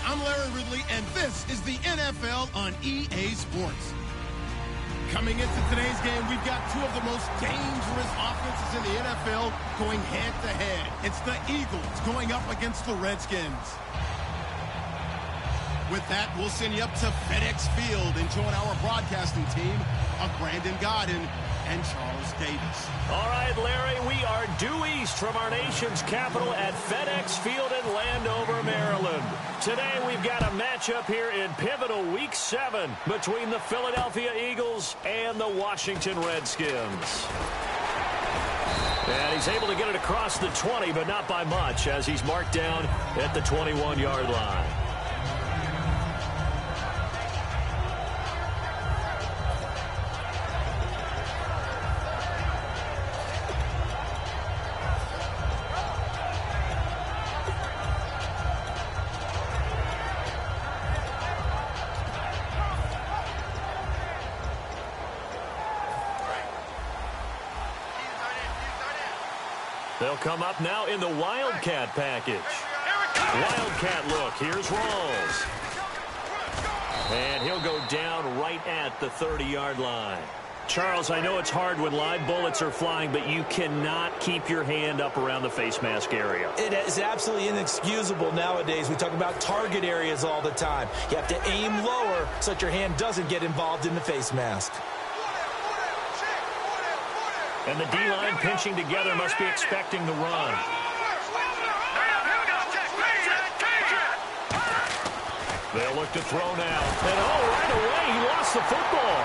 I'm Larry Ridley, and this is the NFL on EA Sports. Coming into today's game, we've got two of the most dangerous offenses in the NFL going head-to-head. It's the Eagles going up against the Redskins. With that, we'll send you up to FedEx Field and join our broadcasting team of Brandon Godden and Charles Davis. All right, Larry, we are due east from our nation's capital at FedEx Field in Landover, Maryland. Today, we've got a matchup here in pivotal Week 7 between the Philadelphia Eagles and the Washington Redskins. And he's able to get it across the 20, but not by much, as he's marked down at the 21-yard line. They'll come up now in the Wildcat package. Wildcat look. Here's Rawls. And he'll go down right at the 30-yard line. Charles, I know it's hard when live bullets are flying, but you cannot keep your hand up around the face mask area. It is absolutely inexcusable nowadays. We talk about target areas all the time. You have to aim lower so that your hand doesn't get involved in the face mask. And the D-line pinching together must be expecting the run. They'll look to throw now. And right away, he lost the football.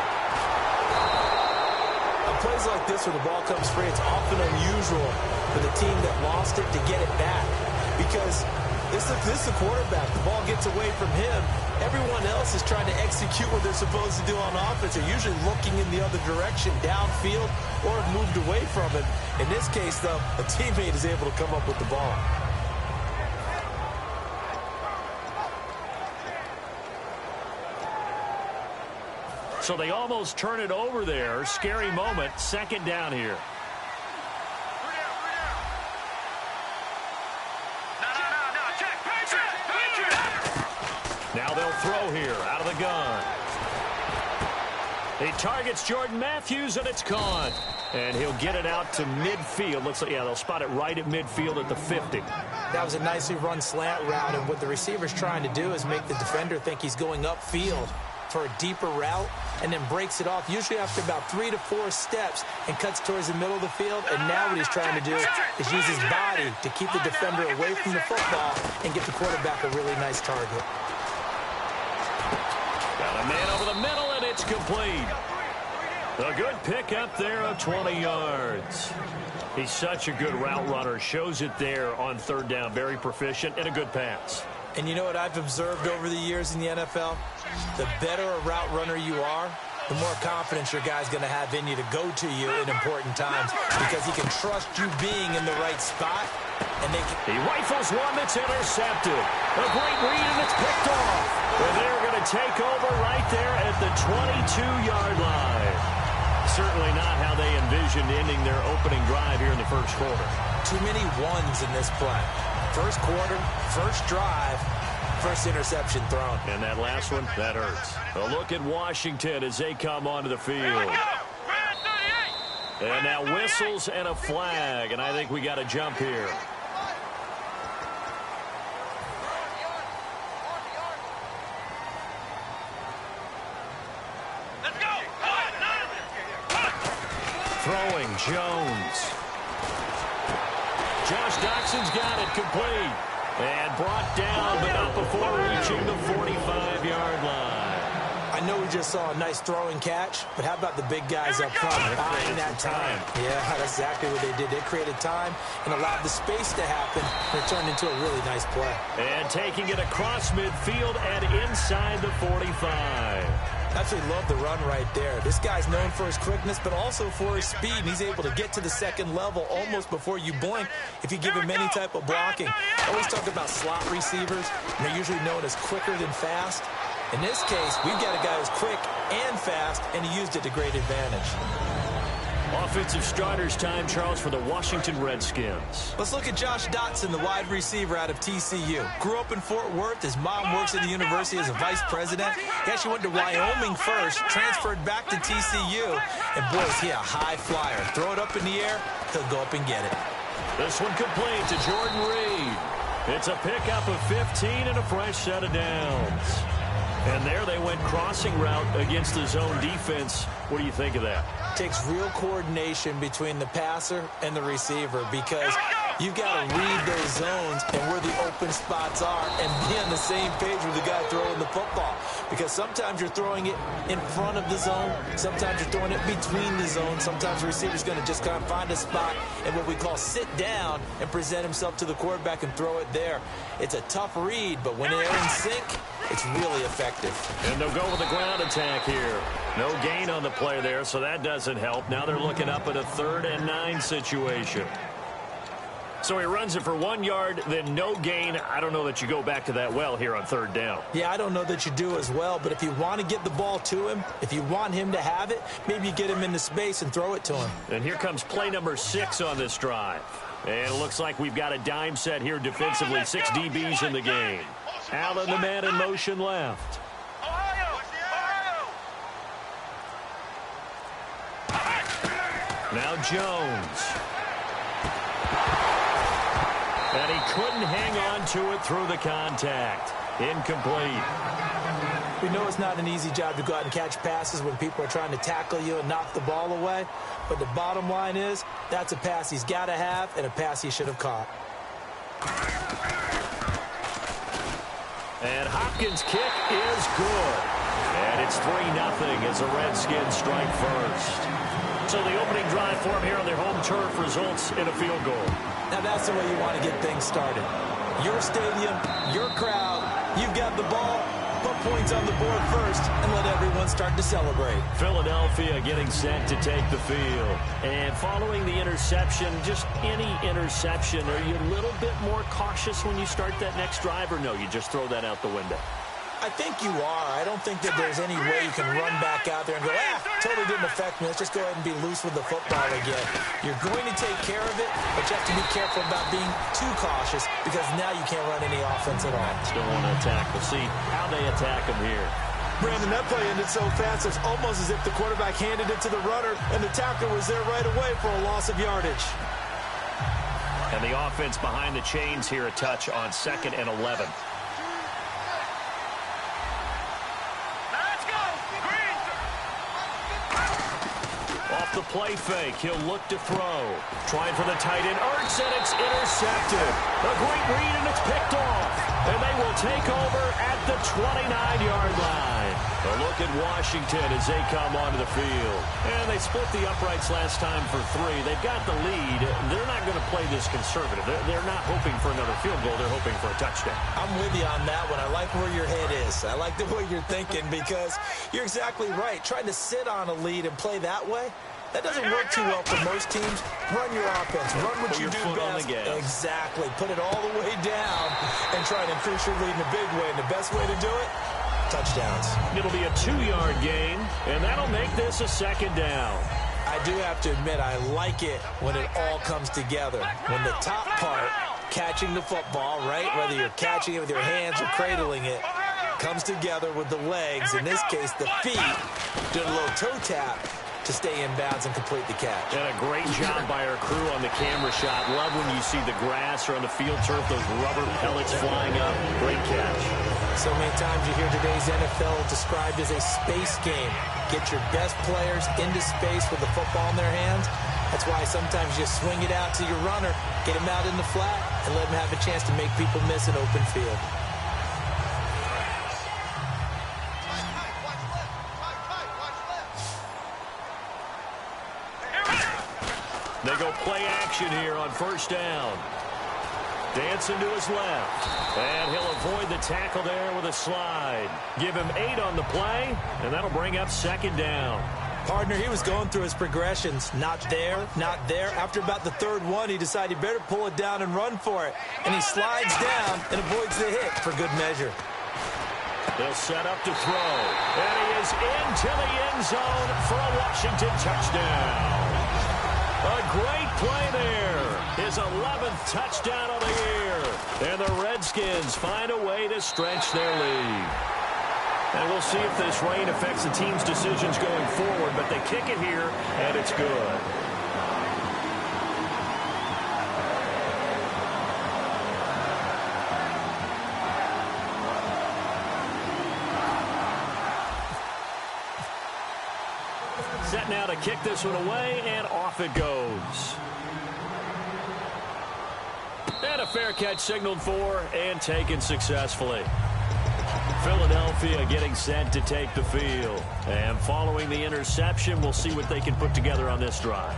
On plays like this where the ball comes free, it's often unusual for the team that lost it to get it back. Because this is the quarterback. The ball gets away from him. Everyone else is trying to execute what they're supposed to do on offense. They're usually looking in the other direction, downfield, or have moved away from it. In this case, though, a teammate is able to come up with the ball. So they almost turn it over there. Scary moment. Second down here. he'll throw here out of the gun. He targets Jordan Matthews, and it's caught. And he'll get it out to midfield. Looks like, yeah, they'll spot it right at midfield at the 50. That was a nicely run slant route, and what the receiver's trying to do is make the defender think he's going upfield for a deeper route, and then breaks it off, usually after about 3 to 4 steps, and cuts towards the middle of the field. And now what he's trying to do is use his body to keep the defender away from the football and get the quarterback a really nice target. Got a man over the middle, and it's complete. A good pickup there of 20 yards. He's such a good route runner. Shows it there on third down. Very proficient and a good pass. And you know what I've observed over the years in the NFL? The better a route runner you are, the more confidence your guy's going to have in you to go to you in important times, because he can trust you being in the right spot. And he rifles one that's intercepted. A great read, and it's picked off. And they're going to take over right there at the 22-yard line. Certainly not how they envisioned ending their opening drive here in the first quarter. Too many ones in this play. First quarter, first drive, first interception thrown. And that last one, that hurts. A look at Washington as they come onto the field. And now whistles and a flag, and I think we got a jump here. Throwing, Jones. Josh Doxson's got it complete. And brought down, but not before reaching the 45-yard line. I know we just saw a nice throwing catch, but how about the big guys up front buying that time? Yeah, that's exactly what they did. They created time and allowed the space to happen, and it turned into a really nice play. And taking it across midfield and inside the 45. Absolutely love the run right there. This guy's known for his quickness, but also for his speed. And he's able to get to the second level almost before you blink if you give him any type of blocking. I always talk about slot receivers, and they're usually known as quicker than fast. In this case, we've got a guy who's quick and fast, and he used it to great advantage. Offensive starters time, Charles, for the Washington Redskins. Let's look at Josh Doxson, the wide receiver out of TCU. Grew up in Fort Worth. His mom works at the university as a vice president. He actually went to Wyoming first, transferred back to TCU, and boy, is he a high flyer. Throw it up in the air, he'll go up and get it. This one complete to Jordan Reed. It's a pickup of 15 and a fresh set of downs. And there they went crossing route against the zone defense. What do you think of that? Takes real coordination between the passer and the receiver, because you've got to read those zones and where the open spots are and be on the same page with the guy throwing the football. Because sometimes you're throwing it in front of the zone. Sometimes you're throwing it between the zones. Sometimes the receiver's going to just kind of find a spot and what we call sit down and present himself to the quarterback and throw it there. It's a tough read, but when they're in sync, it's really effective. And they'll go with the ground attack here. No gain on the play there, so that doesn't help. Now they're looking up at a 3rd and 9 situation. So he runs it for 1 yard, then no gain. I don't know that you go back to that well here on 3rd down. Yeah, I don't know that you do as well, but if you want to get the ball to him, if you want him to have it, maybe you get him into space and throw it to him. And here comes play number 6 on this drive. And it looks like we've got a dime set here defensively. 6 DBs in the game. Allen, the man in motion left. Now Jones. And he couldn't hang on to it through the contact. Incomplete. We know it's not an easy job to go out and catch passes when people are trying to tackle you and knock the ball away. But the bottom line is, that's a pass he's got to have and a pass he should have caught. And Hopkins' kick is good. And it's 3-0 as the Redskins strike first. So the opening drive for him here on their home turf results in a field goal. Now that's the way you want to get things started. Your stadium, your crowd, you've got the ball. Put points on the board first and let everyone start to celebrate. Philadelphia getting set to take the field. And following the interception, just any interception, are you a little bit more cautious when you start that next drive, or no, you just throw that out the window? I I think you are. I don't think that there's any way you can run back out there and go, totally didn't affect me. Let's just go ahead and be loose with the football again. You're going to take care of it, but you have to be careful about being too cautious because now you can't run any offense at all. Still want to attack. We'll see how they attack him here. Brandon, that play ended so fast, it's almost as if the quarterback handed it to the runner, and the tackler was there right away for a loss of yardage. And the offense behind the chains here, a touch on 2nd and 11. Off the play fake, he'll look to throw. Trying for the tight end, Ertz, and it's intercepted. A great read, and it's picked off. And they will take over at the 29-yard line. A look at Washington as they come onto the field. And they split the uprights last time for 3. They've got the lead. They're not going to play this conservative. They're not hoping for another field goal. They're hoping for a touchdown. I'm with you on that one. I like where your head is. I like the way you're thinking because you're exactly right. Trying to sit on a lead and play that way, that doesn't work too well for most teams. Run your offense. Run what you do best. Exactly. Put it all the way down and try and increase your lead in a big way. And the best way to do it, touchdowns. It'll be a 2-yard gain, and that'll make this a 2nd down. I do have to admit, I like it when it all comes together. When the top part, catching the football, right, whether you're catching it with your hands or cradling it, comes together with the legs, in this case the feet, doing a little toe tap to stay in bounds and complete the catch. And a great job by our crew on the camera shot. Love when you see the grass or on the field turf, those rubber pellets flying up. Great catch. So many times you hear today's NFL described as a space game. Get your best players into space with the football in their hands. That's why sometimes you swing it out to your runner, get him out in the flat, and let him have a chance to make people miss an open field. They go play action here on 1st down. Dancing to his left. And he'll avoid the tackle there with a slide. Give him 8 on the play, and that'll bring up 2nd down. Partner, he was going through his progressions. Not there, not there. After about the 3rd one, he decided he better pull it down and run for it. And he slides down and avoids the hit for good measure. They'll set up to throw. And he is into the end zone for a Washington touchdown. A great play there. His 11th touchdown of the year. And the Redskins find a way to stretch their lead. And we'll see if this rain affects the team's decisions going forward, but they kick it here, and it's good. Set now to kick this one away, and off it goes. And a fair catch signaled for and taken successfully. Philadelphia getting set to take the field. And following the interception, we'll see what they can put together on this drive.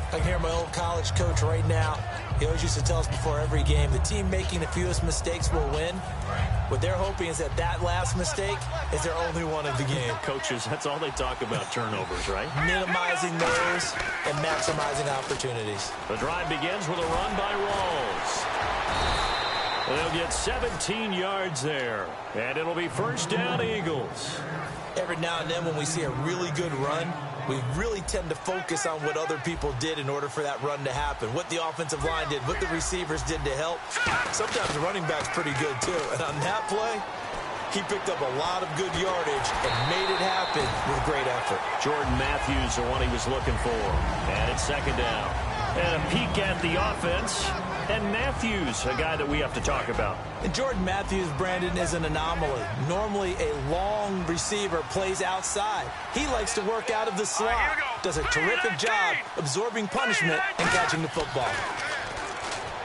I can hear my old college coach right now. He always used to tell us before every game, the team making the fewest mistakes will win. What they're hoping is that last mistake is their only one of the game. Coaches, that's all they talk about, turnovers, right? Minimizing those and maximizing opportunities. The drive begins with a run by Rawls. They'll get 17 yards there. And it'll be 1st down, Eagles. Every now and then when we see a really good run, we really tend to focus on what other people did in order for that run to happen. What the offensive line did, what the receivers did to help. Sometimes the running back's pretty good too. And on that play, he picked up a lot of good yardage and made it happen with great effort. Jordan Matthews, the one he was looking for. And it's 2nd down. And a peek at the offense. And Matthews, a guy that we have to talk about. And Jordan Matthews, Brandon, is an anomaly. Normally, a long receiver plays outside. He likes to work out of the slot. Does a terrific job absorbing punishment and catching the football.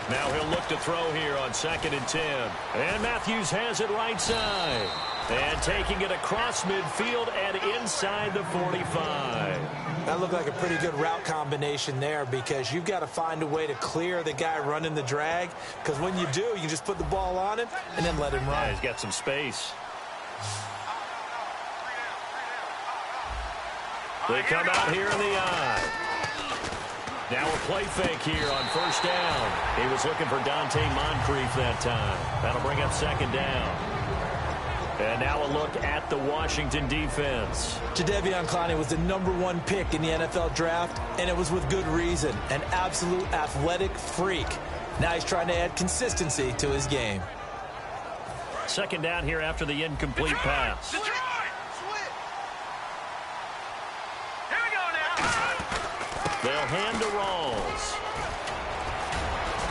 Now he'll look to throw here on 2nd and 10. And Matthews has it right side. And taking it across midfield and inside the 45. That looked like a pretty good route combination there because you've got to find a way to clear the guy running the drag. Because when you do, you just put the ball on him and then let him run. Yeah, he's got some space. They come out here in the eye. Now a play fake here on 1st down. He was looking for Dante Moncrief that time. That'll bring up 2nd down. And now a look at the Washington defense. Jadeveon Clowney was the #1 pick in the NFL draft, and it was with good reason. An absolute athletic freak. Now he's trying to add consistency to his game. Second down here after the incomplete pass. They'll hand to Rawls.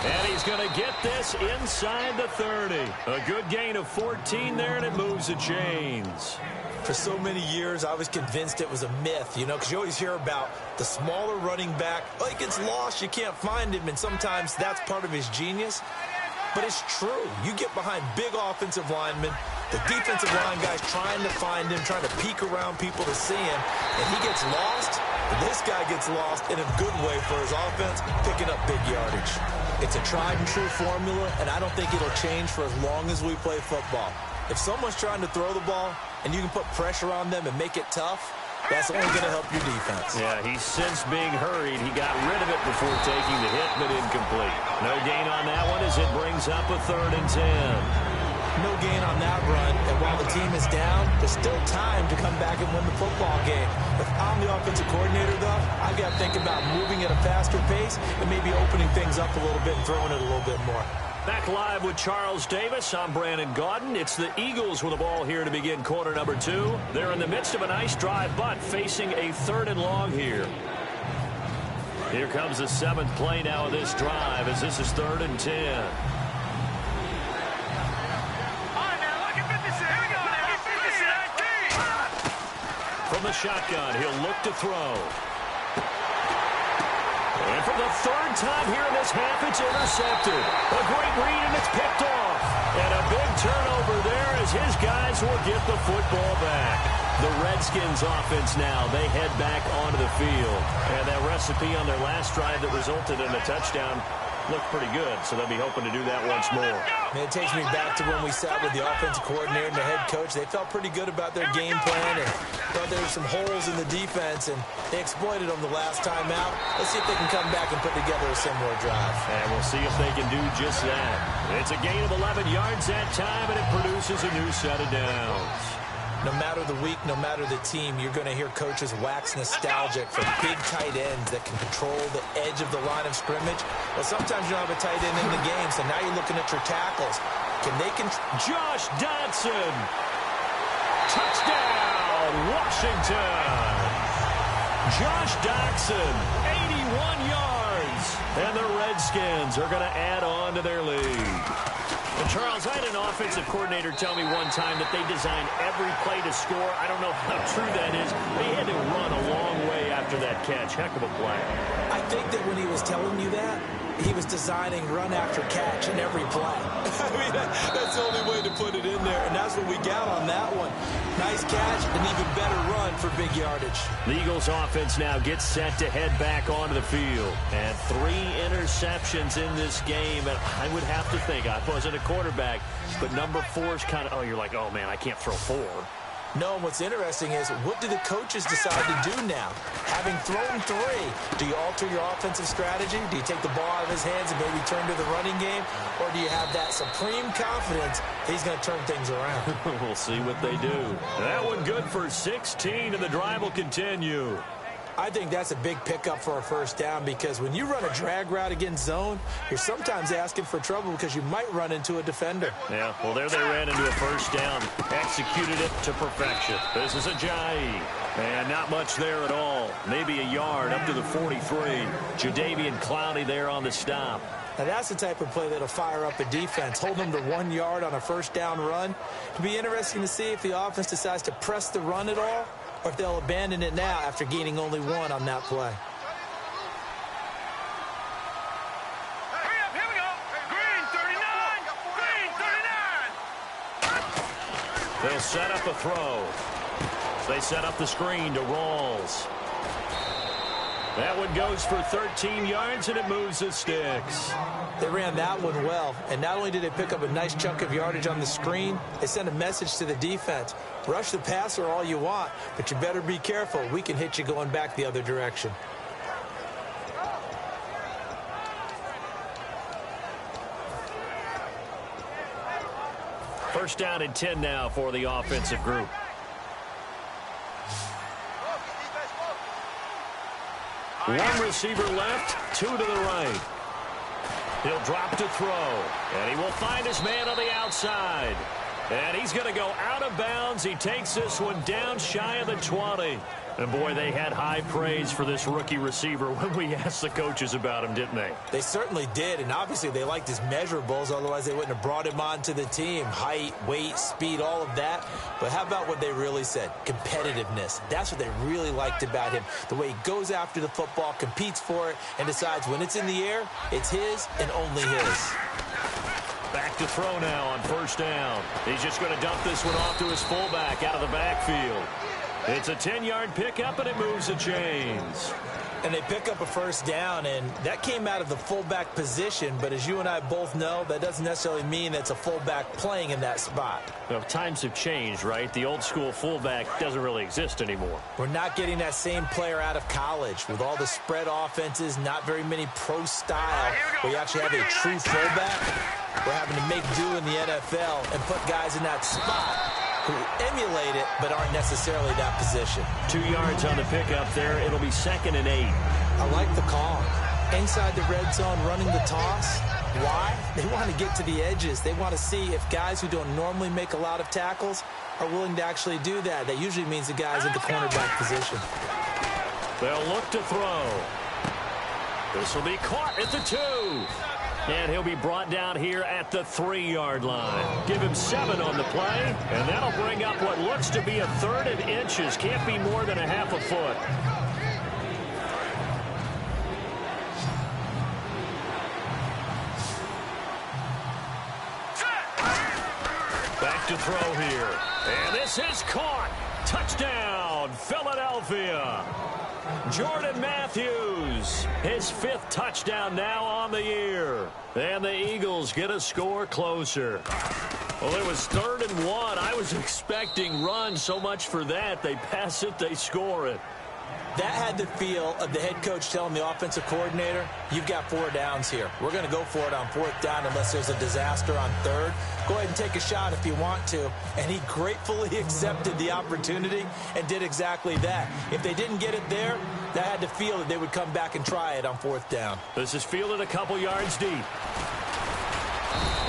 And he's going to get this inside the 30. A good gain of 14 there, and it moves the chains. For so many years, I was convinced it was a myth, because you always hear about the smaller running back. Oh, he gets lost, you can't find him, and sometimes that's part of his genius. But it's true. You get behind big offensive linemen, the defensive line guys trying to find him, trying to peek around people to see him, and he gets lost. This guy gets lost in a good way for his offense, picking up big yardage. It's a tried-and-true formula, and I don't think it'll change for as long as we play football. If someone's trying to throw the ball and you can put pressure on them and make it tough, that's only going to help your defense. Yeah, he's since being hurried. He got rid of it before taking the hit, but incomplete. No gain on that one as it brings up a 3rd and 10. No gain on that run, and while the team is down, there's still time to come back and win the football game. If I'm the offensive coordinator, though, I've got to think about moving at a faster pace and maybe opening things up a little bit and throwing it a little bit more. Back live with Charles Davis. I'm Brandon Gaudin. It's the Eagles with the ball here to begin quarter number 2. They're in the midst of a nice drive, but facing a 3rd and long here. Here comes the 7th play now of this drive as this is 3rd and 10. From the shotgun, he'll look to throw. And for the 3rd time here in this half, it's intercepted. A great read, and it's picked off. And a big turnover there as his guys will get the football back. The Redskins offense now, they head back onto the field. And that recipe on their last drive that resulted in a touchdown looked pretty good, so they'll be hoping to do that once more. Man, it takes me back to when we sat with the offensive coordinator and the head coach. They felt pretty good about their game plan and thought there were some holes in the defense, and they exploited them the last time out. Let's see if they can come back and put together a similar drive. And we'll see if they can do just that. It's a gain of 11 yards that time, and it produces a new set of downs. No matter the week, no matter the team, you're going to hear coaches wax nostalgic for big tight ends that can control the edge of the line of scrimmage. Well, sometimes you don't have a tight end in the game, so now you're looking at your tackles. Josh Dodson. Touchdown, Washington. Josh Dodson, 81 yards. And the Redskins are going to add on to their lead. And Charles, I had an offensive coordinator tell me one time that they designed every play to score. I don't know how true that is. They had to run a long way after that catch. Heck of a play. I think that when he was telling you that, he was designing run after catch in every play. I mean, that's the only way to put it in there, and that's what we got on that one. Nice catch, an even better run for big yardage. The Eagles offense now gets set to head back onto the field. And 3 interceptions in this game, and I would have to think, I wasn't a quarterback, but number 4 is kind of, you're like, oh man, I can't throw 4. No, what's interesting is, what do the coaches decide to do now? Having thrown 3, do you alter your offensive strategy? Do you take the ball out of his hands and maybe turn to the running game? Or do you have that supreme confidence that he's going to turn things around? We'll see what they do. That one good for 16, and the drive will continue. I think that's a big pickup for a first down, because when you run a drag route against zone, you're sometimes asking for trouble because you might run into a defender. Yeah, well, there they ran into a first down. Executed it to perfection. This is Ajayi. And not much there at all. Maybe a yard up to the 43. Jadeveon Clowney there on the stop. Now, that's the type of play that'll fire up a defense. Hold them to 1 yard on a first down run. It'll be interesting to see if the offense decides to press the run at all, or if they'll abandon it now after gaining only 1 on that play. Here we go. Green 39. They'll set up a throw. They set up the screen to Rawls. That one goes for 13 yards, and it moves the sticks. They ran that one well, and not only did they pick up a nice chunk of yardage on the screen, they sent a message to the defense. Rush the passer all you want, but you better be careful. We can hit you going back the other direction. First down and 10 now for the offensive group. One receiver left, two to the right. He'll drop to throw, and he will find his man on the outside. And he's going to go out of bounds. He takes this one down shy of the 20. And, boy, they had high praise for this rookie receiver when we asked the coaches about him, didn't they? They certainly did, and obviously they liked his measurables. Otherwise, they wouldn't have brought him onto the team. Height, weight, speed, all of that. But how about what they really said? Competitiveness. That's what they really liked about him. The way he goes after the football, competes for it, and decides when it's in the air, it's his and only his. Back to throw now on first down. He's just going to dump this one off to his fullback out of the backfield. It's a 10-yard pickup, and it moves the chains. And they pick up a first down, and that came out of the fullback position. But as you and I both know, that doesn't necessarily mean it's a fullback playing in that spot. Well, times have changed, right? The old-school fullback doesn't really exist anymore. We're not getting that same player out of college. With all the spread offenses, not very many pro style, where you actually have a true fullback. We're having to make do in the NFL and put guys in that spot who emulate it but aren't necessarily that position. 2 yards on the pickup there. It'll be 2nd and 8. I like the call. Inside the red zone, running the toss. Why? They want to get to the edges. They want to see if guys who don't normally make a lot of tackles are willing to actually do that. That usually means the guys at the cornerback position. They'll look to throw. This will be caught at the 2. And he'll be brought down here at the 3-yard line. Give him 7 on the play, and that'll bring up what looks to be a 3rd and inches. Can't be more than a half a foot. Back to throw here. And this is caught. Touchdown, Philadelphia. Jordan Matthews, his 5th touchdown now on the year. And the Eagles get a score closer. Well, it was 3rd and 1. I was expecting run, so much for that. They pass it, they score it. That had the feel of the head coach telling the offensive coordinator, you've got 4 downs here. We're going to go for it on 4th down unless there's a disaster on 3rd. Go ahead and take a shot if you want to. And he gratefully accepted the opportunity and did exactly that. If they didn't get it there, that had the feel that they would come back and try it on 4th down. This is fielded a couple yards deep.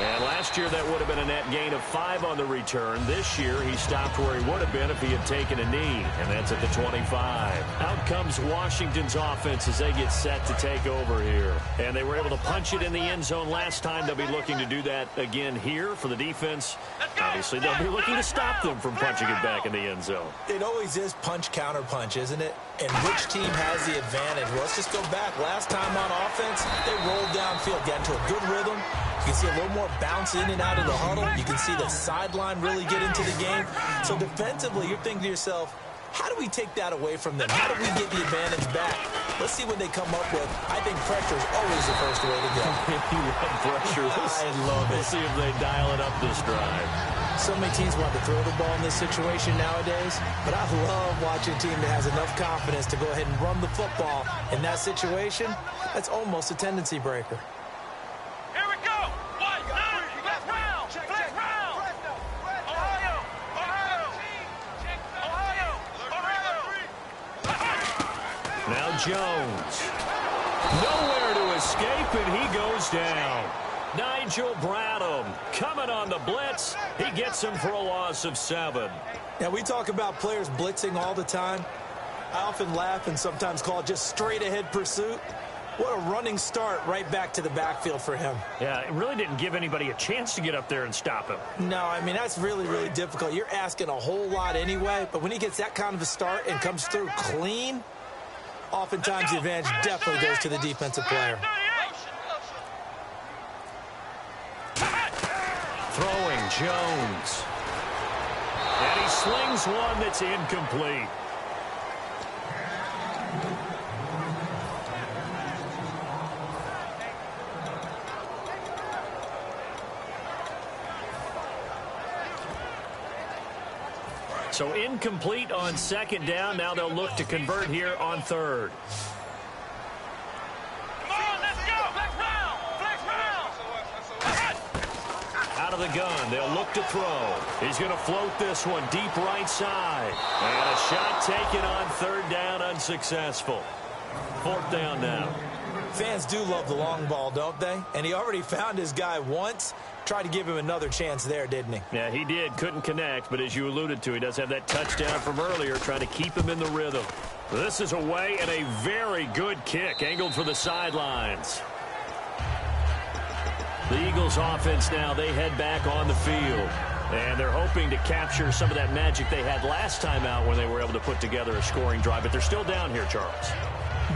And last year that would have been a net gain of 5 on the return. This year he stopped where he would have been if he had taken a knee, and that's at the 25. Out comes Washington's offense as they get set to take over here. And they were able to punch it in the end zone last time. They'll be looking to do that again here for the defense. Obviously they'll be looking to stop them from punching it back in the end zone. It always is punch, counter punch, isn't it? And which team has the advantage? Well, let's just go back. Last time on offense, they rolled downfield, got into a good rhythm. You can see a little more bounce in and out of the huddle. You can see the sideline really get into the game. So defensively, you're thinking to yourself, how do we take that away from them? How do we get the advantage back? Let's see what they come up with. I think pressure is always the first way to go. You love pressure. I love it. We'll see if they dial it up this drive. So many teams want to throw the ball in this situation nowadays, but I love watching a team that has enough confidence to go ahead and run the football. In that situation, that's almost a tendency breaker. Here we go. Flex round. Ohio. Now Jones. Nowhere to escape, and he goes down. Nigel Bradham coming on the blitz. He gets him for a loss of 7. Now, we talk about players blitzing all the time. I often laugh and sometimes call it just straight-ahead pursuit. What a running start right back to the backfield for him. Yeah, it really didn't give anybody a chance to get up there and stop him. No, I mean, that's really, really difficult. You're asking a whole lot anyway, but when he gets that kind of a start and comes through clean, oftentimes the advantage definitely goes to the defensive player. Throwing Jones. And he slings one that's incomplete. So incomplete on 2nd down. Now they'll look to convert here on 3rd. out of the gun. They'll look to throw. He's going to float this one deep right side. And a shot taken on third down, unsuccessful. Fourth down now. Fans do love the long ball, don't they? And he already found his guy once. Tried to give him another chance there, didn't he? Yeah, he did. Couldn't connect, but as you alluded to, he does have that touchdown from earlier, trying to keep him in the rhythm. This is away and a very good kick, angled for the sidelines. The Eagles offense now, they head back on the field. And they're hoping to capture some of that magic they had last time out when they were able to put together a scoring drive. But they're still down here, Charles.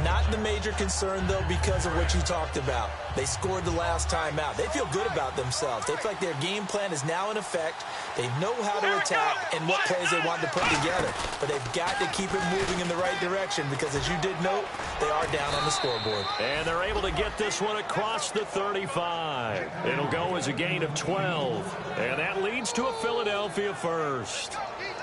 Not the major concern, though, because of what you talked about. They scored the last time out. They feel good about themselves. They feel like their game plan is now in effect. They know how to attack and what plays they want to put together. But they've got to keep it moving in the right direction because, as you did note, they are down on the scoreboard. And they're able to get this one across the 35. It'll go as a gain of 12. And that leads to a Philadelphia first.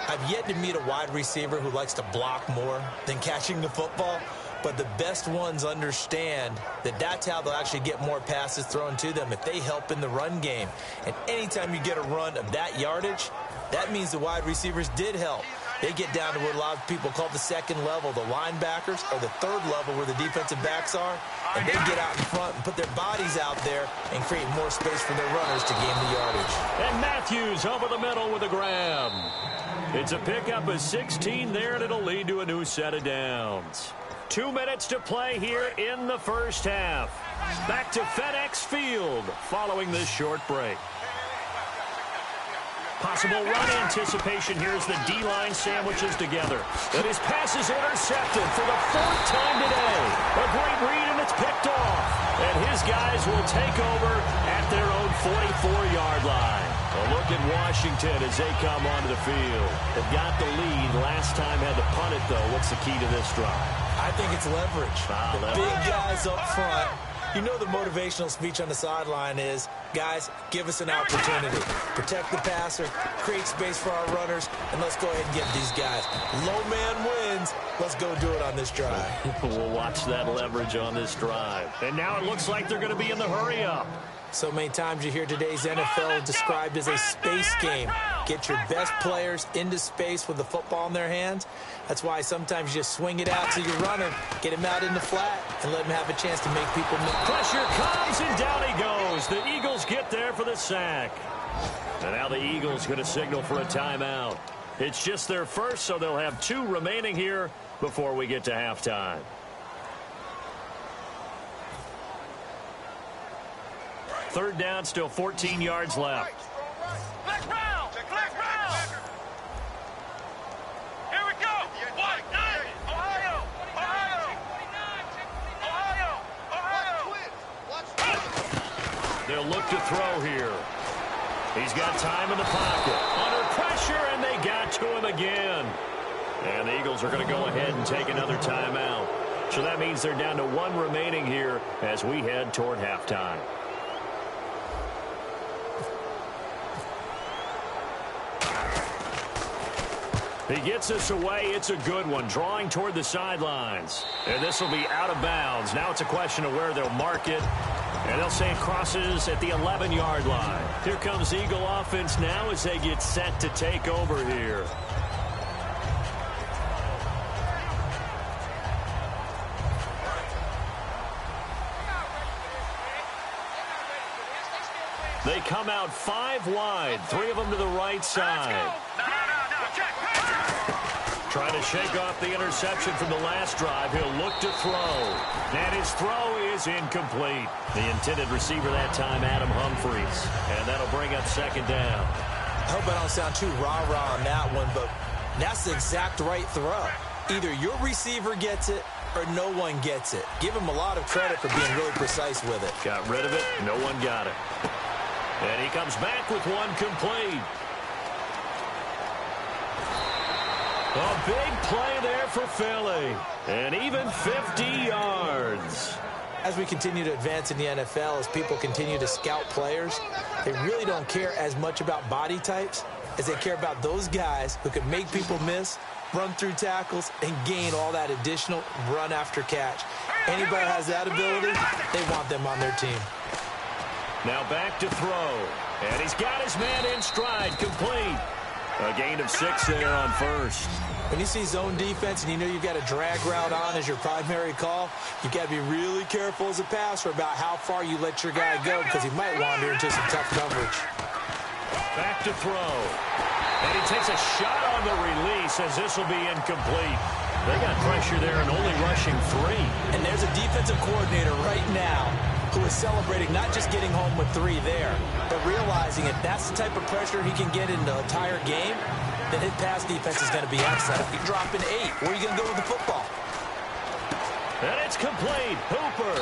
I've yet to meet a wide receiver who likes to block more than catching the football. But the best ones understand that that's how they'll actually get more passes thrown to them if they help in the run game. And anytime you get a run of that yardage, that means the wide receivers did help. They get down to what a lot of people call the second level, the linebackers, or the third level where the defensive backs are, and they get out in front and put their bodies out there and create more space for their runners to gain the yardage. And Matthews over the middle with a grab. It's a pickup of 16 there, and it'll lead to a new set of downs. 2 minutes to play here in the first half. Back to FedEx Field following this short break. Possible run anticipation here as the D-line sandwiches together. And his pass is intercepted for the fourth time today. A great read, and it's picked off. And his guys will take over at their own 44-yard line. A look at Washington as they come onto the field. They've got the lead. Last time had to punt it, though. What's the key to this drive? I think it's leverage. The big guys up front. You know the motivational speech on the sideline is, guys, give us an opportunity. Protect the passer, create space for our runners, and let's go ahead and get these guys. Low man wins. Let's go do it on this drive. We'll watch that leverage on this drive. And now it looks like they're going to be in the hurry-up. So many times you hear today's NFL described as a space game. Get your best players into space with the football in their hands. That's why sometimes you just swing it out to your runner, get him out in the flat, and let him have a chance to make people miss. Pressure comes, and down he goes. The Eagles get there for the sack. And now the Eagles going to signal for a timeout. It's just their first, so they'll have 2 remaining here before we get to halftime. Third down, still 14 yards left. Black round! Black round! Here we go! White, Ohio! Ohio! Ohio! They'll look to throw here. He's got time in the pocket. Under pressure, and they got to him again. And the Eagles are going to go ahead and take another timeout. So that means they're down to 1 remaining here as we head toward halftime. He gets this away. It's a good one. Drawing toward the sidelines. And this will be out of bounds. Now it's a question of where they'll mark it. And they'll say it crosses at the 11-yard line. Here comes Eagle offense now as they get set to take over here. They come out 5 wide. 3 of them to the right side. Trying to shake off the interception from the last drive. He'll look to throw. And his throw is incomplete. The intended receiver that time, Adam Humphries. And that'll bring up second down. I hope I don't sound too rah-rah on that one, but that's the exact right throw. Either your receiver gets it or no one gets it. Give him a lot of credit for being really precise with it. Got rid of it. No one got it. And he comes back with one complete. A big play there for Philly. And even 50 yards. As we continue to advance in the NFL, as people continue to scout players, they really don't care as much about body types as they care about those guys who can make people miss, run through tackles, and gain all that additional run after catch. Anybody has that ability, they want them on their team. Now back to throw. And he's got his man in stride, complete. A gain of 6 there on first. When you see zone defense and you know you've got a drag route on as your primary call, you've got to be really careful as a passer about how far you let your guy go because he might wander into some tough coverage. Back to throw. And he takes a shot on the release as this will be incomplete. They got pressure there and only rushing 3. And there's a defensive coordinator right now who is celebrating not just getting home with 3 there, but realizing if that's the type of pressure he can get in the entire game, then his pass defense is going to be excellent. If you're dropping 8, where are you going to go with the football? And it's complete. Hooper.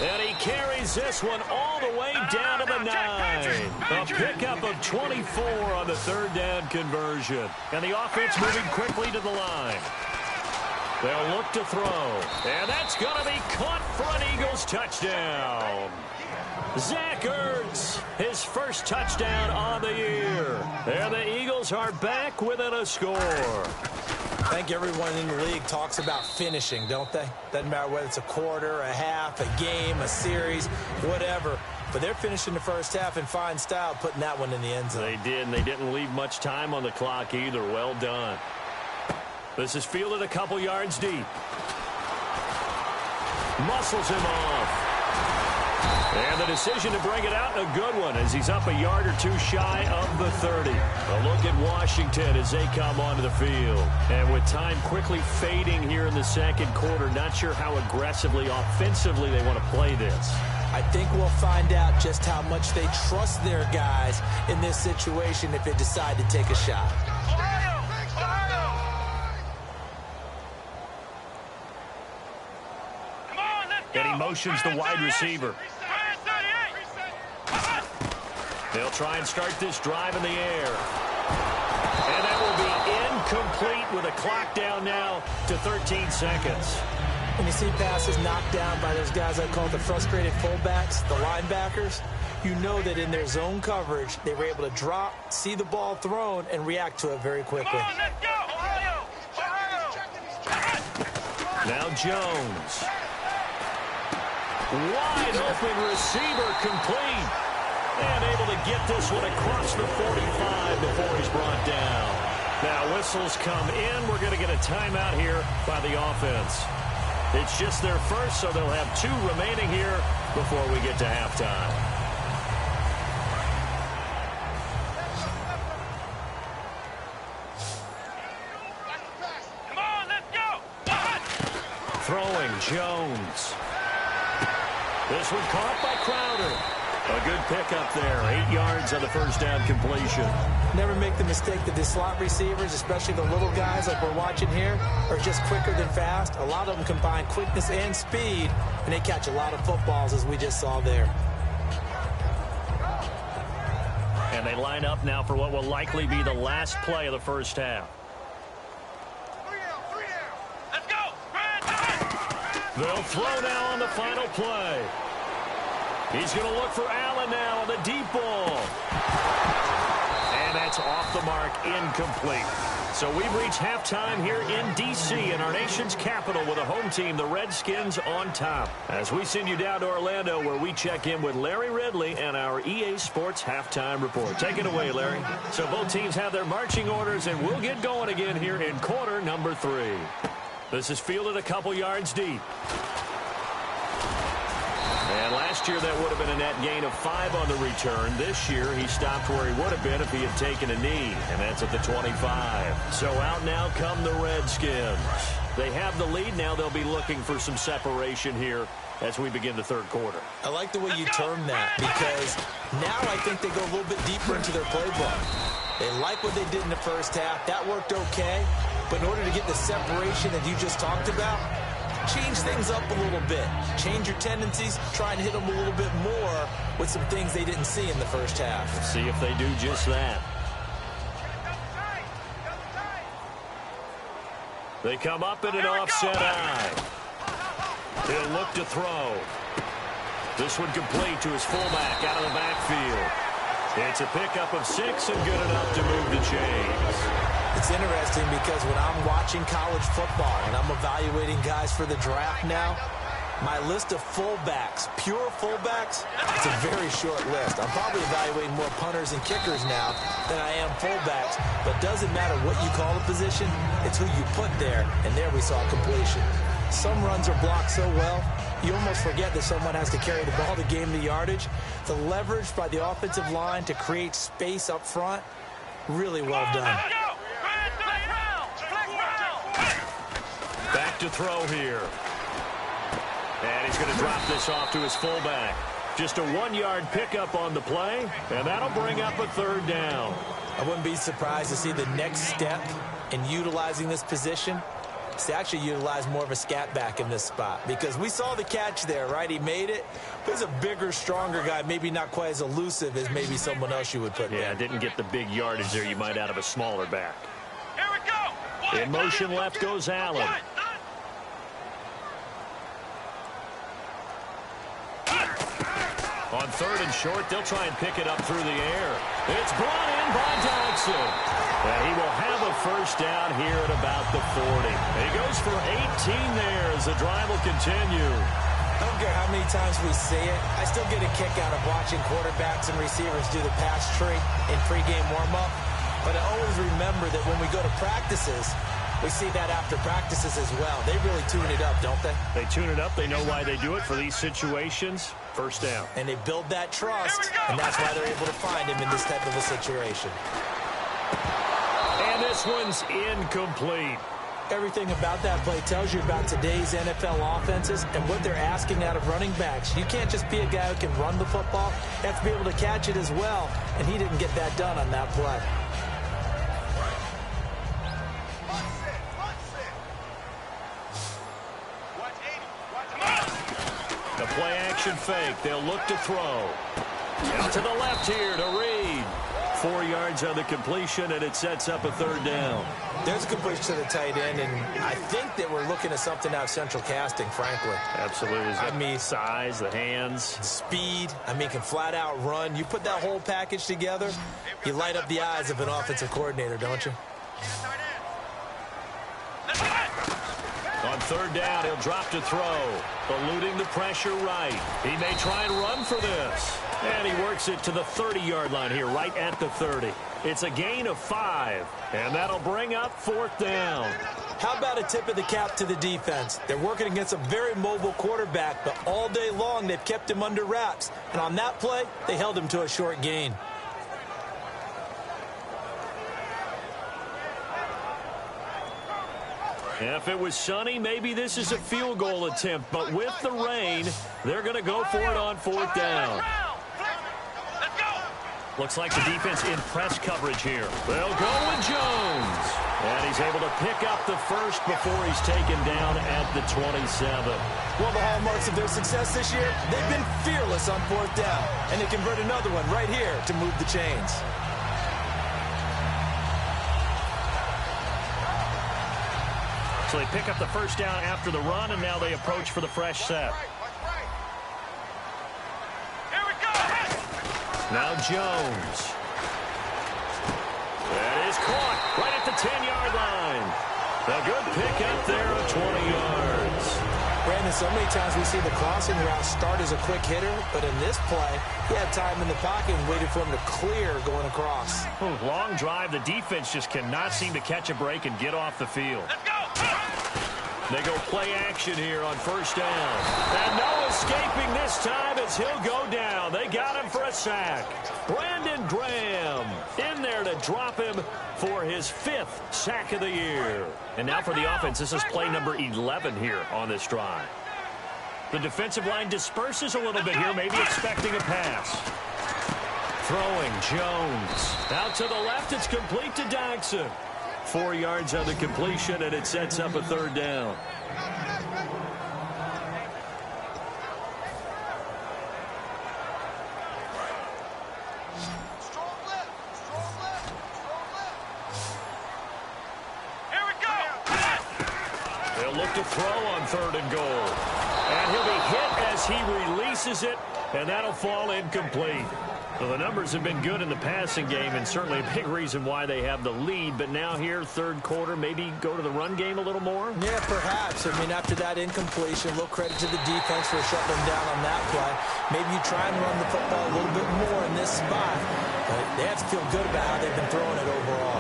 And he carries this one all the way down to the 9. A pickup of 24 on the 3rd down conversion. And the offense moving quickly to the line. They'll look to throw. And that's going to be caught for an Eagles touchdown. Zach Ertz, his first touchdown on the year. And the Eagles are back within a score. I think everyone in the league talks about finishing, don't they? Doesn't matter whether it's a quarter, a half, a game, a series, whatever. But they're finishing the first half in fine style, putting that one in the end zone. They did, and they didn't leave much time on the clock either. Well done. This is fielded a couple yards deep. Muscles him off. And the decision to bring it out, a good one, as he's up a yard or 2 shy of the 30. A look at Washington as they come onto the field. And with time quickly fading here in the second quarter, not sure how aggressively, offensively they want to play this. I think we'll find out just how much they trust their guys in this situation if they decide to take a shot. And he motions the wide receiver. They'll try and start this drive in the air. And that will be incomplete with a clock down now to 13 seconds. When you see passes knocked down by those guys I call the frustrated fullbacks, the linebackers, you know that in their zone coverage, they were able to drop, see the ball thrown, and react to it very quickly. Now Jones. Wide open receiver, complete. And able to get this one across the 45 before he's brought down. Now whistles come in. We're going to get a timeout here by the offense. It's just their first, so they'll have 2 remaining here before we get to halftime. Come on, let's go. Throwing Jones. This one caught by Crowder. A good pickup there. 8 yards on the first down completion. Never make the mistake that the slot receivers, especially the little guys like we're watching here, are just quicker than fast. A lot of them combine quickness and speed, and they catch a lot of footballs, as we just saw there. And they line up now for what will likely be the last play of the first half. Let's go. They'll throw now on the final play. He's going to look for Allen now on the deep ball. And that's off the mark, incomplete. So we've reached halftime here in D.C. in our nation's capital with a home team, the Redskins, on top. As we send you down to Orlando where we check in with Larry Ridley and our EA Sports Halftime Report. Take it away, Larry. So both teams have their marching orders, and we'll get going again here in quarter number 3. This is fielded a couple yards deep. And last year that would have been a net gain of 5 on the return. This year he stopped where he would have been if he had taken a knee, and that's at the 25. So out now come the Redskins. They have the lead. Now they'll be looking for some separation here as we begin the third quarter. I like the way you term that, because now I think they go a little bit deeper into their playbook. They like what they did in the first half. That worked okay. But in order to get the separation that you just talked about, change things up a little bit. Change your tendencies. Try and hit them a little bit more with some things they didn't see in the first half. See if they do just that. They come up in an offset eye. He'll look to throw. This one complete to his fullback out of the backfield. It's a pickup of 6 and good enough to move the chains. It's interesting because when I'm watching college football and I'm evaluating guys for the draft now, My list of fullbacks, pure fullbacks, it's a very short list. I'm probably evaluating more punters and kickers now than I am fullbacks, but doesn't matter what you call the position, it's who you put there, and there we saw completion. Some runs are blocked so well, you almost forget that someone has to carry the ball to gain the yardage. The leverage by the offensive line to create space up front, really well done. Back to throw here. And he's going to drop this off to his fullback. Just a 1-yard pickup on the play, and that'll bring up a 3rd down. I wouldn't be surprised to see the next step in utilizing this position is to actually utilize more of a scat back in this spot, because we saw the catch there, right? He made it. But he's a bigger, stronger guy, maybe not quite as elusive as maybe someone else you would put there. Yeah, didn't get the big yardage there you might out of a smaller back. Here we go. In motion left goes Allen. On 3rd and short, they'll try and pick it up through the air. It's brought in by Dodson. And he will have a 1st down here at about the 40. And he goes for 18 there as the drive will continue. I don't care how many times we see it. I still get a kick out of watching quarterbacks and receivers do the pass tree in pregame warm-up. But I always remember that when we go to practices, we see that after practices as well. They really tune it up, don't they? They tune it up. They know why they do it for these situations. 1st down. And they build that trust, and that's why they're able to find him in this type of a situation. And this one's incomplete. Everything about that play tells you about today's NFL offenses and what they're asking out of running backs. You can't just be a guy who can run the football. You have to be able to catch it as well, and he didn't get that done on that play. The play action fake. They'll look to throw. Out to the left here to Reed. 4 yards on the completion, and it sets up a 3rd down. There's a completion to the tight end, and I think that we're looking at something out of central casting, frankly. Absolutely. I mean, size, the hands. Speed. I mean, can flat out run. You put that whole package together, you light up the eyes of an offensive coordinator, don't you? On 3rd down, he'll drop to throw. Eluding the pressure right. He may try and run for this. And he works it to the 30-yard line here, right at the 30. It's a gain of 5, and that'll bring up 4th down. How about a tip of the cap to the defense? They're working against a very mobile quarterback, but all day long they've kept him under wraps. And on that play, they held him to a short gain. If it was sunny, maybe this is a field goal attempt. But with the rain, they're going to go for it on 4th down. Looks like the defense in press coverage here. They'll go with Jones. And he's able to pick up the 1st before he's taken down at the 27. One of the hallmarks of their success this year, they've been fearless on 4th down. And they convert another one right here to move the chains. So they pick up the 1st down after the run, and now they approach for the fresh set. Here we go. Now Jones. That is caught right at the 10-yard line. A good pickup there of 20 yards. Brandon, so many times we see the crossing route start as a quick hitter, but in this play, he had time in the pocket and waited for him to clear going across. Long drive. The defense just cannot seem to catch a break and get off the field. Let's go. They go play action here on 1st down. And no escaping this time as he'll go down. They got him for a sack. Brandon Graham in there to drop him for his 5th sack of the year. And now for the offense, this is play number 11 here on this drive. The defensive line disperses a little bit here, maybe expecting a pass. Throwing Jones. Out to the left, it's complete to Dodson. 4 yards on the completion, and it sets up a 3rd down. Here we go. They'll look to throw on 3rd and goal. And he'll be hit as he releases it, and that'll fall incomplete. Well, the numbers have been good in the passing game and certainly a big reason why they have the lead. But now here, third quarter, maybe go to the run game a little more? Yeah, perhaps. I mean, after that incompletion, a little credit to the defense for shutting them down on that play. Maybe you try and run the football a little bit more in this spot. But they have to feel good about how they've been throwing it overall.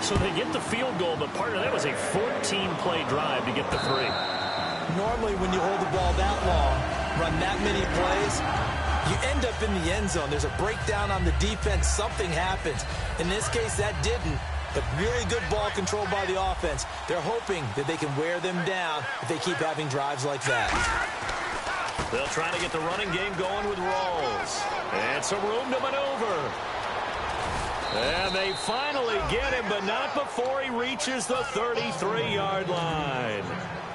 So they get the field goal, but partner, that was a 14-play drive to get the 3. Normally, when you hold the ball that long, run that many plays, you end up in the end zone. There's a breakdown on the defense. Something happens. In this case, that didn't. But really good ball control by the offense. They're hoping that they can wear them down if they keep having drives like that. They'll try to get the running game going with Rawls. And some room to maneuver. And they finally get him, but not before he reaches the 33-yard line.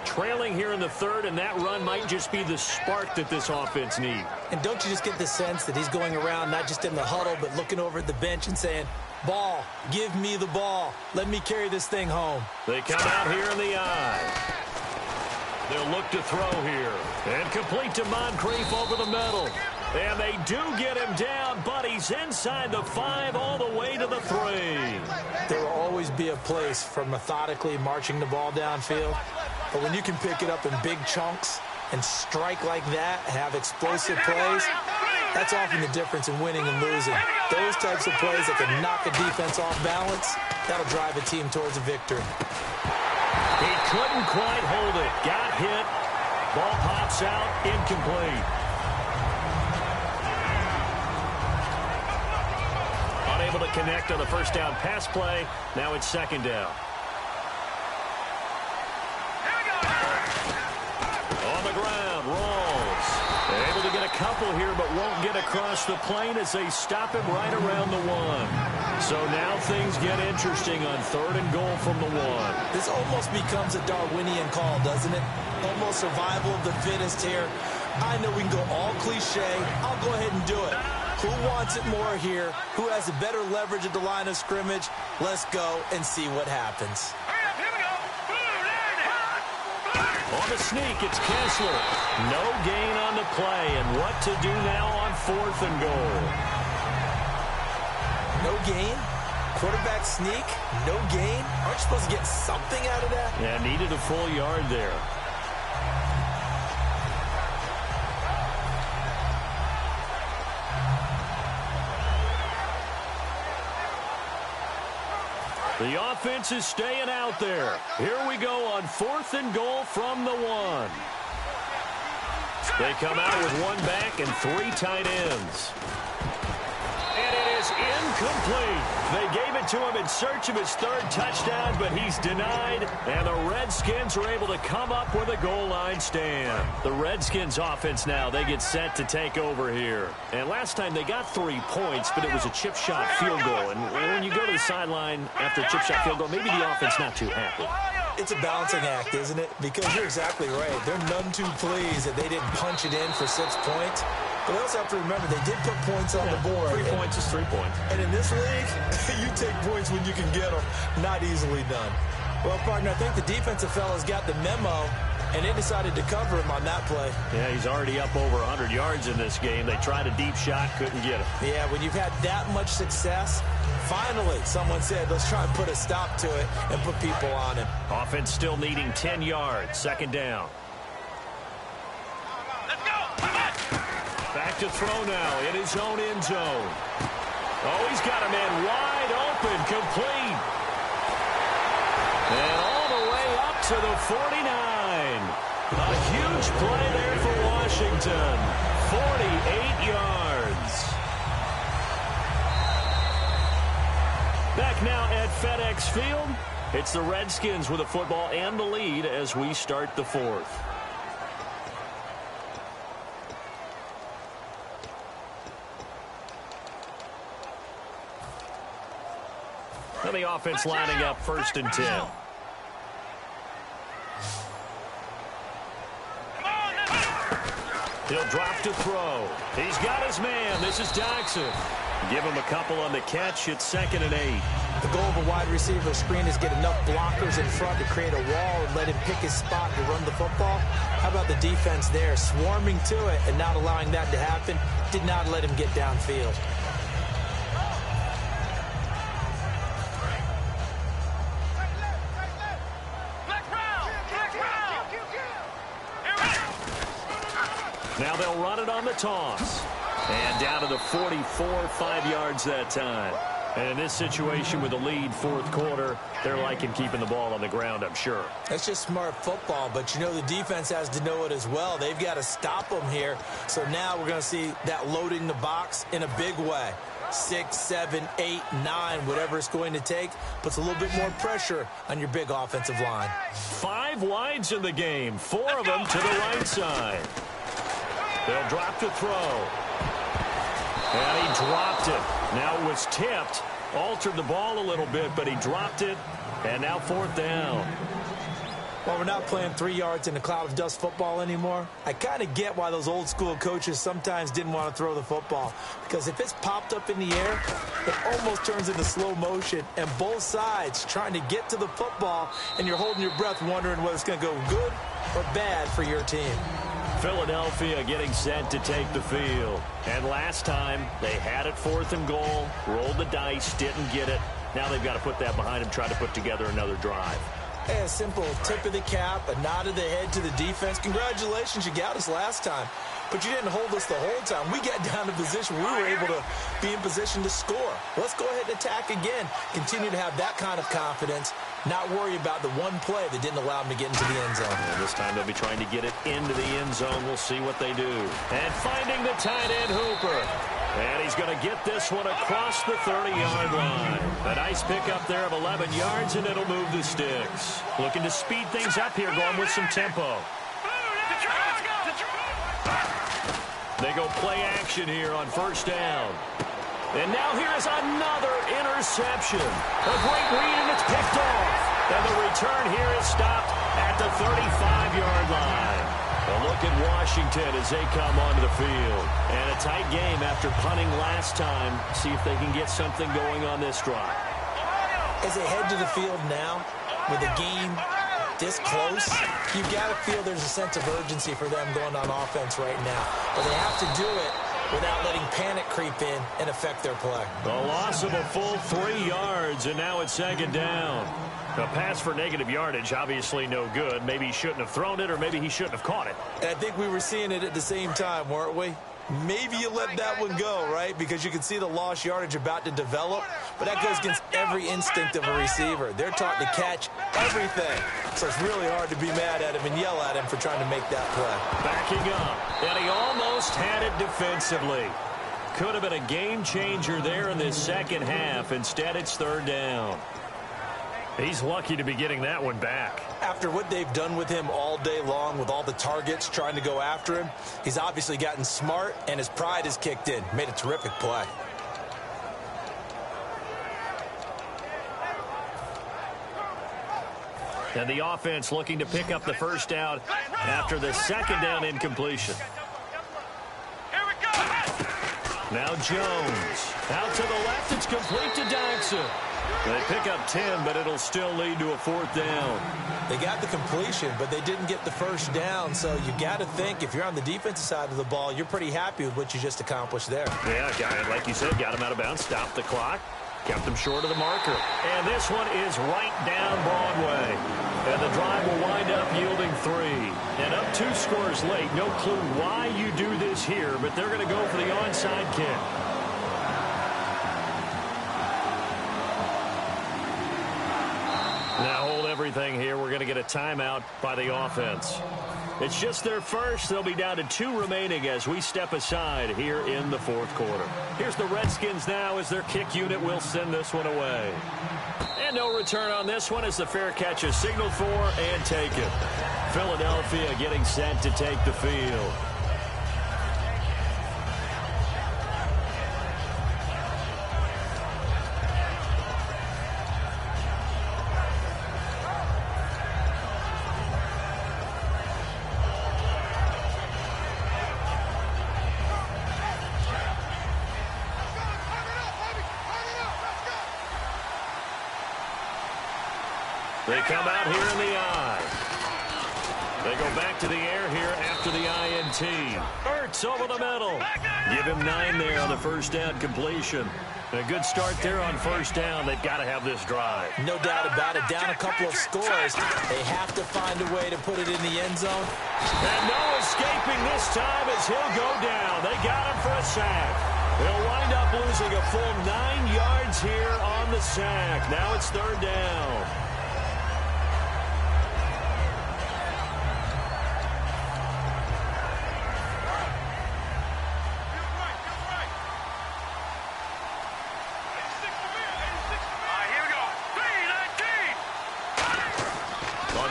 Trailing here in the third, and that run might just be the spark that this offense needs. And don't you just get the sense that he's going around not just in the huddle, but looking over at the bench and saying, ball, give me the ball. Let me carry this thing home. They come out here in the eye. They'll look to throw here. And complete to Moncrief over the middle. And they do get him down, but he's inside the 5 all the way to the 3. There will always be a place for methodically marching the ball downfield. But when you can pick it up in big chunks and strike like that, have explosive plays, that's often the difference in winning and losing. Those types of plays that can knock a defense off balance, that'll drive a team towards a victory. He couldn't quite hold it. Got hit. Ball pops out. Incomplete. Unable to connect on the first down pass play. Now it's second down. On the ground, Rawls. Able to get a couple here, but won't get across the plane as they stop him right around the 1. So now things get interesting on third and goal from the 1. This almost becomes a Darwinian call, doesn't it? Almost survival of the fittest here. I know we can go all cliche. I'll go ahead and do it. Who wants it more here? Who has a better leverage at the line of scrimmage? Let's go and see what happens. On the sneak, it's Kessler. No gain on the play, and what to do now on 4th and goal. No gain? Quarterback sneak? No gain? Aren't you supposed to get something out of that? Yeah, needed a full yard there. The offense is staying out there. Here we go on 4th and goal from the 1. They come out with 1 back and 3 tight ends. And it is incomplete. They gave it to him in search of his 3rd touchdown, but he's denied. And the Redskins are able to come up with a goal line stand. The Redskins offense now, they get set to take over here. And last time they got 3 points, but it was a chip shot field goal. And when you go to the sideline after a chip shot field goal, maybe the offense not too happy. It's a balancing act, isn't it? Because you're exactly right. They're none too pleased that they didn't punch it in for 6 points. But they also have to remember they did put points on the board. 3 points is 3 points. And in this league, you take points when you can get them. Not easily done. Well, partner, I think the defensive fellas got the memo, and they decided to cover him on that play. Yeah, he's already up over 100 yards in this game. They tried a deep shot, couldn't get him. Yeah, when you've had that much success, finally someone said, let's try and put a stop to it and put people on him. Offense still needing 10 yards. Second down. Back to throw now in his own end zone. Oh, he's got a man wide open, complete. And all the way up to the 49. A huge play there for Washington. 48 yards. Back now at FedEx Field. It's the Redskins with the football and the lead as we start the 4th. And the offense lining up 1st and 10. He'll drop to throw. He's got his man. This is Jackson. Give him a couple on the catch. It's 2nd and 8. The goal of a wide receiver screen is get enough blockers in front to create a wall and let him pick his spot to run the football. How about the defense there, swarming to it and not allowing that to happen? Did not let him get downfield. they'll run it on the toss. And down to the 44, 5 yards that time. And in this situation with the lead, fourth quarter, they're liking keeping the ball on the ground, I'm sure. That's just smart football, but you know the defense has to know it as well. They've got to stop them here. So now we're going to see that loading the box in a big way. 6, 7, 8, 9, whatever it's going to take, puts a little bit more pressure on your big offensive line. 5 wides in the game, 4 of them to the right side. They'll drop to throw. And he dropped it. Now it was tipped. Altered the ball a little bit, but he dropped it. And now fourth down. Well, we're not playing 3 yards in a cloud of dust football anymore. I kind of get why those old school coaches sometimes didn't want to throw the football. Because if it's popped up in the air, it almost turns into slow motion. And both sides trying to get to the football, and you're holding your breath wondering whether it's going to go good or bad for your team. Philadelphia getting set to take the field. And last time, they had it 4th and goal, rolled the dice, didn't get it. Now they've got to put that behind them, try to put together another drive. Hey, a simple tip of the cap, a nod of the head to the defense. Congratulations, you got us last time. But you didn't hold us the whole time. We got down to position. We were able to be in position to score. Let's go ahead and attack again. Continue to have that kind of confidence. Not worry about the one play that didn't allow them to get into the end zone. And this time they'll be trying to get it into the end zone. We'll see what they do. And finding the tight end, Hooper. And he's going to get this one across the 30-yard line. A nice pickup there of 11 yards, and it'll move the sticks. Looking to speed things up here, going with some tempo. They go play action here on first down. And now here's another interception. A great read, and it's picked off. And the return here is stopped at the 35-yard line. A look at Washington as they come onto the field. And a tight game after punting last time. See if they can get something going on this drive. As they head to the field now, with the game this close, you've got to feel there's a sense of urgency for them going on offense right now. But they have to do it without letting panic creep in and affect their play. A loss of a full 3 yards, and now it's second down. A pass for negative yardage, obviously no good. Maybe he shouldn't have thrown it, or maybe he shouldn't have caught it. And I think we were seeing it at the same time, weren't we? Maybe you let that one go, right? Because you can see the lost yardage about to develop. But that goes against every instinct of a receiver. They're taught to catch everything. So it's really hard to be mad at him and yell at him for trying to make that play. Backing up. And he almost had it defensively. Could have been a game changer there in this second half. Instead, it's third down. He's lucky to be getting that one back. After what they've done with him all day long, with all the targets trying to go after him, he's obviously gotten smart, and his pride has kicked in. Made a terrific play. And the offense looking to pick up the first down after the second down incompletion. Now Jones. Out to the left, it's complete to Dodson. They pick up 10, but it'll still lead to a fourth down. They got the completion, but they didn't get the first down. So you got to think, if you're on the defensive side of the ball, you're pretty happy with what you just accomplished there. Yeah, like you said, got him out of bounds, stopped the clock, kept them short of the marker. And this one is right down Broadway. And the drive will wind up yielding 3. And up 2 scores late. No clue why you do this here, but they're going to go for the onside kick. Now hold everything here. We're going to get a timeout by the offense. It's just their first. They'll be down to 2 remaining as we step aside here in the fourth quarter. Here's the Redskins now as their kick unit will send this one away. And no return on this one as the fair catch is signaled for and taken. Philadelphia getting set to take the field. They come out here in the I. They go back to the air here after the INT. Ertz over the middle. Give him 9 there on the first down completion. A good start there on first down. They've got to have this drive. No doubt about it. Down a couple of scores. They have to find a way to put it in the end zone. And no escaping this time as he'll go down. They got him for a sack. They'll wind up losing a full 9 yards here on the sack. Now it's third down.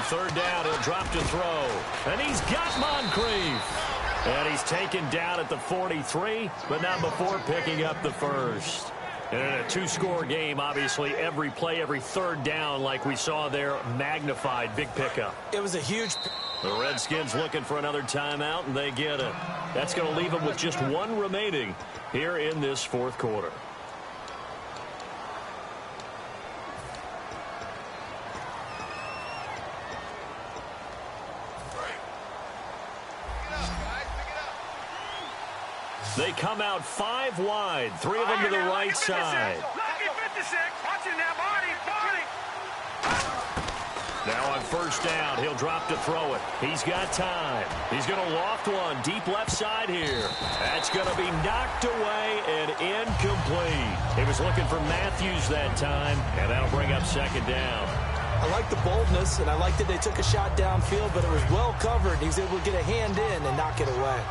Third down, he'll drop to throw. And he's got Moncrief. And he's taken down at the 43, but not before picking up the first. And in a two-score game, obviously, every play, every third down, like we saw there, magnified. Big pickup. It was a huge... The Redskins looking for another timeout, and they get it. That's going to leave them with just one remaining here in this fourth quarter. They come out 5 wide, 3 of them to the right side. Now on first down, he'll drop to throw it. He's got time. He's going to loft one deep left side here. That's going to be knocked away and incomplete. He was looking for Matthews that time, and that'll bring up second down. I like the boldness, and I like that they took a shot downfield, but it was well covered. He was able to get a hand in and knock it away.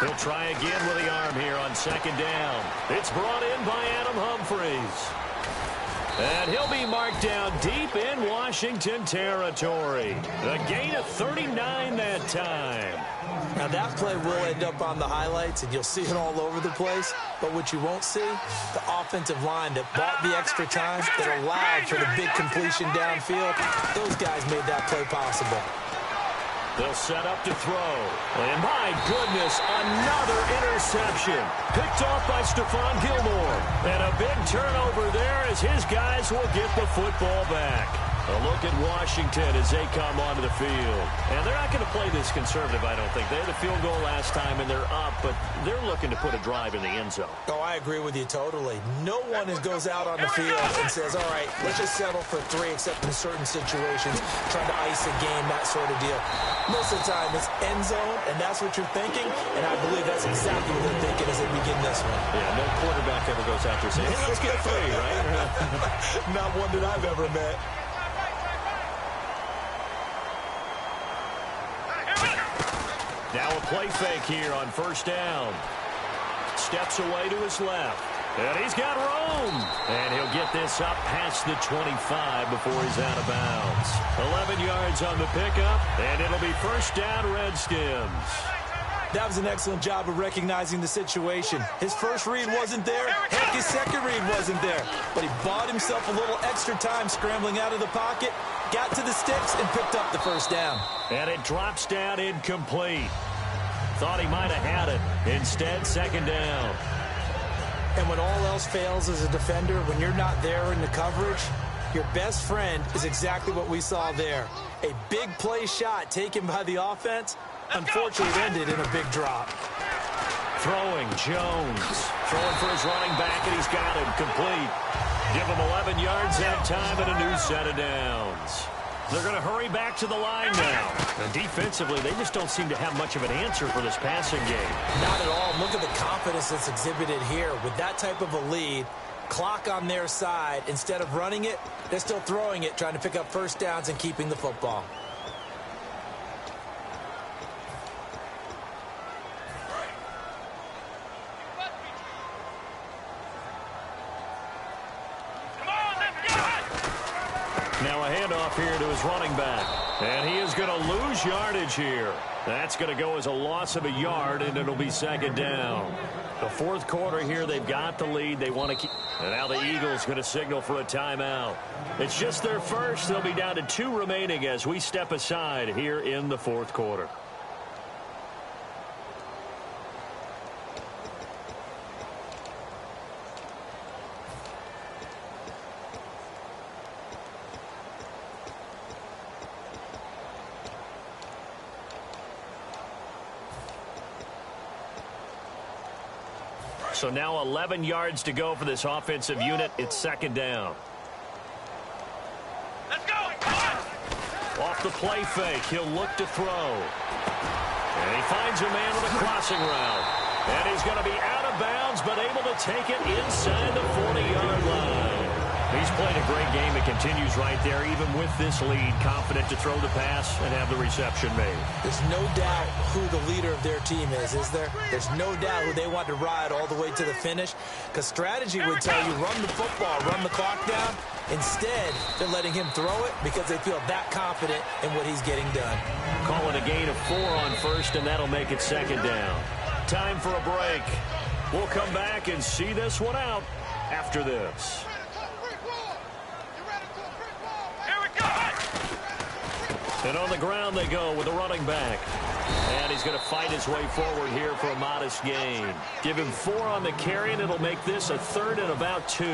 He'll try again with the arm here on second down. It's brought in by Adam Humphries. And he'll be marked down deep in Washington territory. A gain of 39 that time. Now that play will end up on the highlights, and you'll see it all over the place. But what you won't see, the offensive line that bought the extra time, that allowed for the big completion downfield. Those guys made that play possible. They'll set up to throw. And my goodness, another interception. Picked off by Stephon Gilmore. And a big turnover there as his guys will get the football back. A look at Washington as they come onto the field. And they're not going to play this conservative, I don't think. They had a field goal last time, and they're up, but they're looking to put a drive in the end zone. Oh, I agree with you totally. No one goes out on the field and says, all right, let's just settle for 3, except in certain situations, trying to ice a game, that sort of deal. Most of the time, it's end zone, and that's what you're thinking, and I believe that's exactly what they're thinking as they begin this one. Yeah, no quarterback ever goes out there saying, hey, let's get 3, right? Not one that I've ever met. Now a play fake here on first down. Steps away to his left. And he's got room. And he'll get this up past the 25 before he's out of bounds. 11 yards on the pickup, and it'll be first down Redskins. That was an excellent job of recognizing the situation. His first read wasn't there. Heck, his second read wasn't there. But he bought himself a little extra time scrambling out of the pocket, got to the sticks, and picked up the first down. And it drops down incomplete. Thought he might have had it. Instead, second down. And when all else fails as a defender, when you're not there in the coverage, your best friend is exactly what we saw there. A big play shot taken by the offense. Unfortunately, it ended in a big drop. Throwing, Jones. Throwing for his running back, and he's got him complete. Give him 11 yards that time and a new set of downs. They're going to hurry back to the line now. And defensively, they just don't seem to have much of an answer for this passing game. Not at all. Look at the confidence that's exhibited here. With that type of a lead, clock on their side, instead of running it, they're still throwing it, trying to pick up first downs and keeping the football. Now a handoff here to his running back. And he is going to lose yardage here. That's going to go as a loss of a yard, and it'll be second down. The fourth quarter here, they've got the lead. They want to keep. And now the Eagles going to signal for a timeout. It's just their first. They'll be down to 2 remaining as we step aside here in the fourth quarter. So now 11 yards to go for this offensive unit. It's second down. Let's go. Off the play fake, he'll look to throw. And he finds a man with a crossing route. And he's going to be out of bounds, but able to take it inside the 40-yard line. He's played a great game. It continues right there, even with this lead, confident to throw the pass and have the reception made. There's no doubt who the leader of their team is there? There's no doubt who they want to ride all the way to the finish, because strategy would tell you run the football, run the clock down. Instead, they're letting him throw it because they feel that confident in what he's getting done. Call it a gain of 4 on first, and that'll make it second down. Time for a break. We'll come back and see this one out after this. And on the ground they go with a running back. And he's going to fight his way forward here for a modest gain. Give him 4 on the carry, and it'll make this a third and about 2.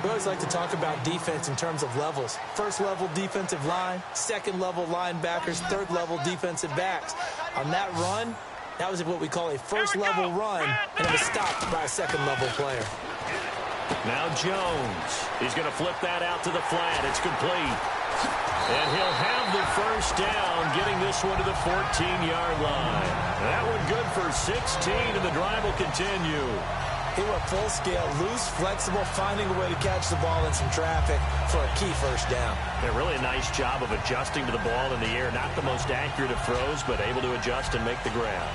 We always like to talk about defense in terms of levels. First level defensive line, second level linebackers, third level defensive backs. On that run, that was what we call a first level run, and it was stopped by a second level player. Now Jones. He's going to flip that out to the flat. It's complete. And he'll have the first down, getting this one to the 14-yard line. That one good for 16, and the drive will continue. He went full scale, loose, flexible, finding a way to catch the ball in some traffic for a key first down. Yeah, really a nice job of adjusting to the ball in the air. Not the most accurate of throws, but able to adjust and make the grab.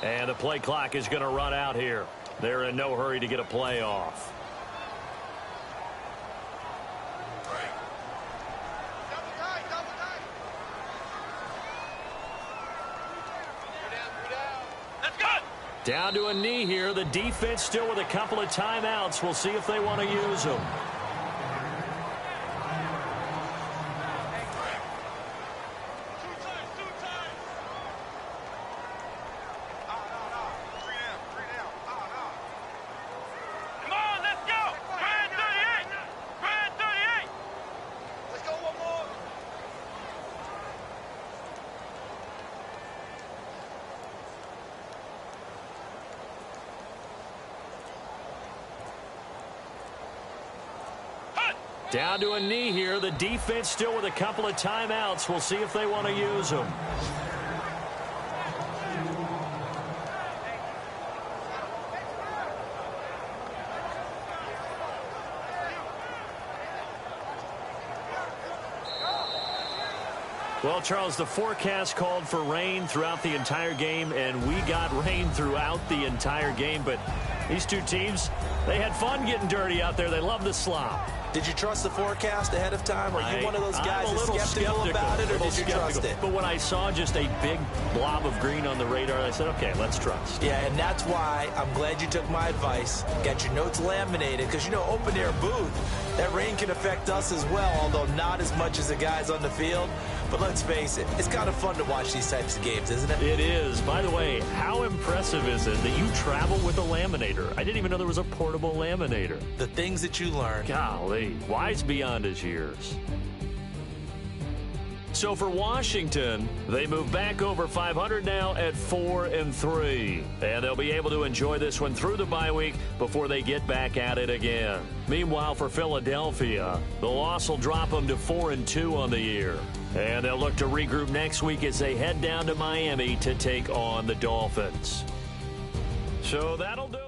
And the play clock is going to run out here. They're in no hurry to get a play off. Let's go. Down to a knee here. The defense still with a couple of timeouts. We'll see if they want to use them. Down to a knee here. The defense still with a couple of timeouts. We'll see if they want to use them. Well, Charles, the forecast called for rain throughout the entire game, and we got rain throughout the entire game. But these two teams, they had fun getting dirty out there. They love the slop. Did you trust the forecast ahead of time? Are you one of those guys that's skeptical about it, or did you trust it? But when I saw just a big blob of green on the radar, I said, okay, let's trust. Yeah, and that's why I'm glad you took my advice. Got your notes laminated, because, you know, open-air booth, that rain can affect us as well, although not as much as the guys on the field. But let's face it, it's kind of fun to watch these types of games, isn't it? It is. By the way, how impressive is it that you travel with a laminator? I didn't even know there was a portable laminator. The things that you learn. Golly, wise beyond his years. So for Washington, they move back over 500 now at 4-3. And they'll be able to enjoy this one through the bye week before they get back at it again. Meanwhile, for Philadelphia, the loss will drop them to 4-2 on the year. And they'll look to regroup next week as they head down to Miami to take on the Dolphins. So that'll do it.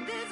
There's